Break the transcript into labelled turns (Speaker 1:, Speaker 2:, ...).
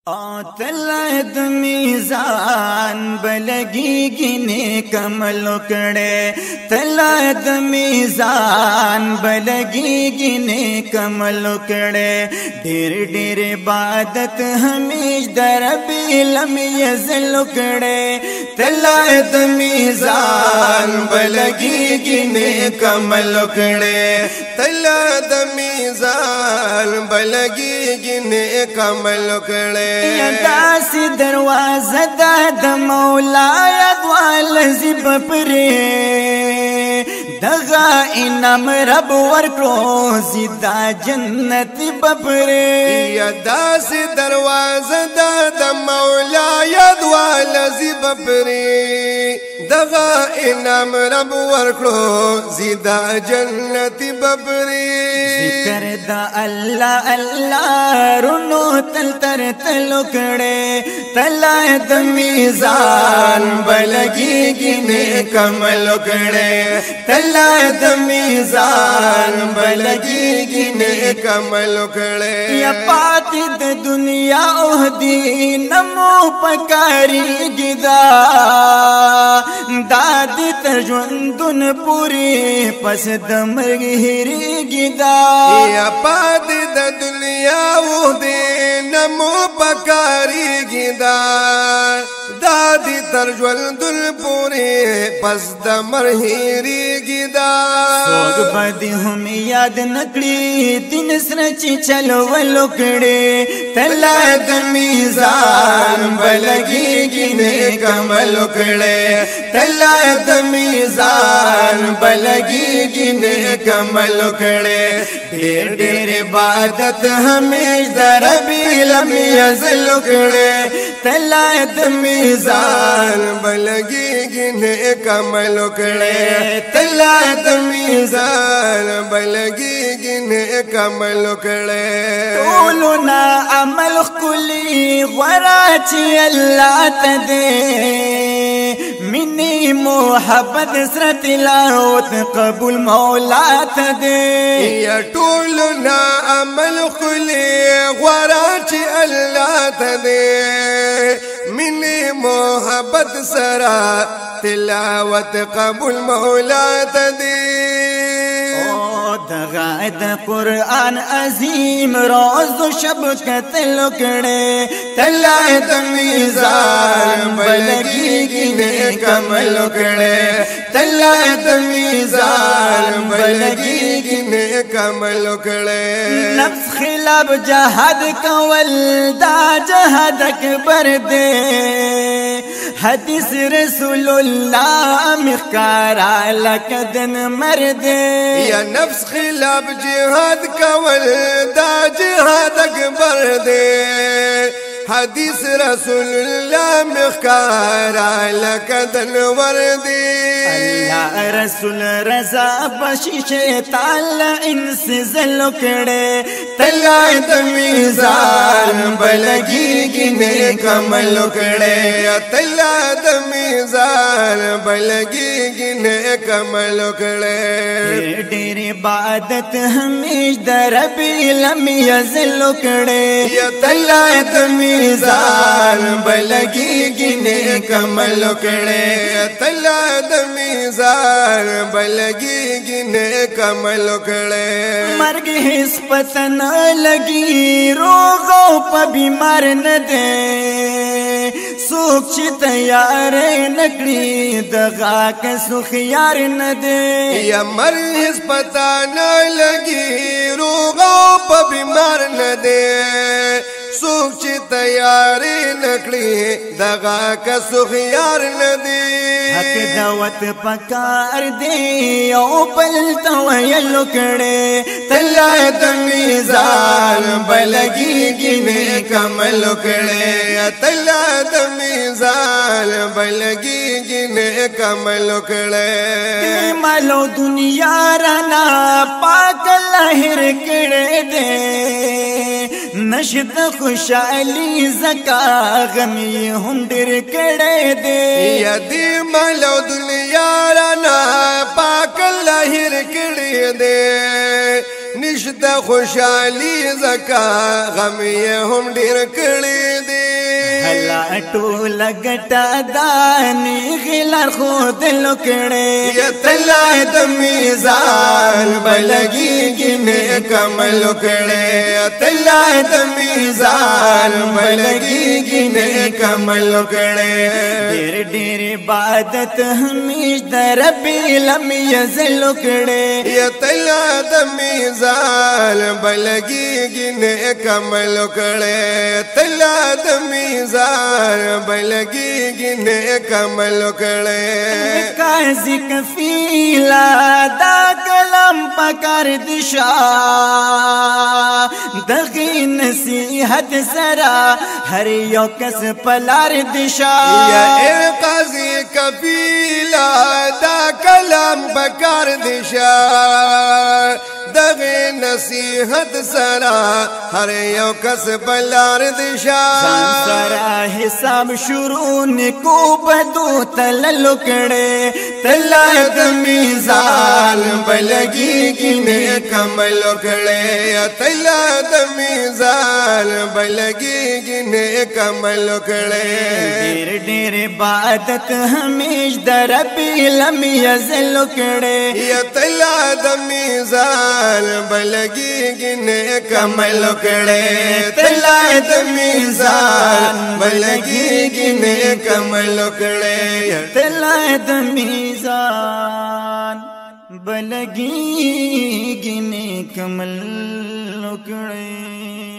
Speaker 1: तलद मीज़ान बलगी नेक अमल कड़े तलद मीज़ान बलगी नेक अमल कड़े ढेर ढेर इबादत हमेश दरबी लम यज़ल कड़े तलद मीज़ान बलगी नेक अमल कड़े
Speaker 2: तलद मीज़ान बलगी नेक अमल कड़े
Speaker 1: दासी दरवाज़ा द मौला द्वाल ज़िब परे दगा इनाम रब वर्को ज़िदा जन्नत बपरे
Speaker 2: दासी दरवाज़ा द मौला द्वाल ज़िब परे दगा इनाम रब वर्को ज़िदा जन्नत बपरे
Speaker 1: जिक्र दा अल्लाह अल्लाह रुनो तल तर तलुकड़े तलद मीज़ान बलगी नेक अमल कड़े तलद मीज़ान बलगी नेक अमल कड़े या पाती द दुनिया ओहदी नमो पकारी गिदा दादी तजुंदुन पूरी पस दमरगिरी गिदा
Speaker 2: या पाती द दुनिया ओहदी नमो पकारी गिदा दादी तरज्वल दुल पूरे पस दमर हीरी गिदा
Speaker 1: सोग बदी हम याद नकड़ी दिन सरची चलो वलुकड़े तलद मीज़ान बलगी नेक अमल कड़े तलद मीज़ान बलगी नेक अमल कड़े ढेर ढेर इबादत हमेश दरबी लम यज़ल कड़े तलद मीज़ान
Speaker 2: बलगी नेक अमल कड़े तलद मीज़ान बलगी नेक अमल कड़े
Speaker 1: टोलना अमल कुली वराची अल्लाह तदे मिनी मोहब्बत सर तिलावत कबूल मौला तदे
Speaker 2: या टोलना अमल कुली वराची अल्लाह तदे मिनी मोहब्बत सरा तिलावत कबूल मौला तदे
Speaker 1: दगाद कुरान अजीम रोज़ शब कतलुकड़े तलद मीज़ान बलगी नेक अमल कड़े तलद मीज़ान बलगी
Speaker 2: नेक अमल कड़े
Speaker 1: नफ्स खिलाफ जहाद कवल दा जहाद अकबर दे हदीस रसूलुल्लाह मिकारा लकदन मर्दे
Speaker 2: या नफ्स खिलाफ जिहाद कवल दा जिहाद अकबर दे हदीस रसूलुल्लाह मिकारा लकदन वर्दे
Speaker 1: अल्लाह रसूल रज़ा बख्शिशे ताला इंस ज़लुकड़े तलद मीज़ान बलगी नेक अमल कड़े
Speaker 2: तलद मीज़ान बलगी नेक अमल कड़े
Speaker 1: ढेर इबादत हमेश दरबी लम यज़ल कड़े तलद मीज़ान बलगी नेक अमल कड़े
Speaker 2: तलद मीज़ान बलगी नेक अमल कड़े
Speaker 1: मर्ग हिस पतन लगी रोगों पर बीमार न दे सुख तैयार नकड़ी दगा के सुख यार न दे
Speaker 2: या मर्ग हिस पता न लगी रोगों पर बीमार न दे सुख तैयारी नकड़ी दगा का सुख यार न दे
Speaker 1: हक दावत पकार दे ओ पल तो कड़े तलद मीज़ान बलगी नेक अमल कड़े
Speaker 2: तलद मीज़ान बलगी नेक अमल कड़े
Speaker 1: मालो दुनिया रना पाक लहर कड़े दे नशद खुशहाली ज़का गमी हुंडर कड़े दे
Speaker 2: यदि मलो दुनिया रना पाक लहर कड़े दे निश्द खुशहाली ज़का गमी हम ढेर कड़े दे
Speaker 1: هلا ټول ګټا دانی غلار خود لکړې
Speaker 2: یتلا د میزان بلګي نیک عمل کړي یتلا د میزان بلګي نیک عمل کړي
Speaker 1: ډېر ډېر عبادت همیش د رب لم یزل کړي
Speaker 2: یتلا د میزان بلګي نیک عمل کړي یتلا د میزان بلګي نیک عمل کړي
Speaker 1: قاضی کفیلا دا کلام پکار دشا دغی نصیحت سرا هر یو کس پلار دشا
Speaker 2: یا اے قاضی کفیلا دا کلام پکار دشا دغی نصیحت سرا ہر یو کس پلار دشا
Speaker 1: ځان سرا حساب شروع نکو بدو تللو کړي
Speaker 2: تلا د میزان بلګي نیک عمل کړي تلا د میزان بلګي نیک عمل کړي
Speaker 1: ډېر ډېر عبادت همیش د رب لم یزل کړي
Speaker 2: تلا د میزان بلګي نیک عمل کړي تلا د میزان بلګي نیک عمل کړي
Speaker 1: تلا د میزان بلګي نیک عمل کړي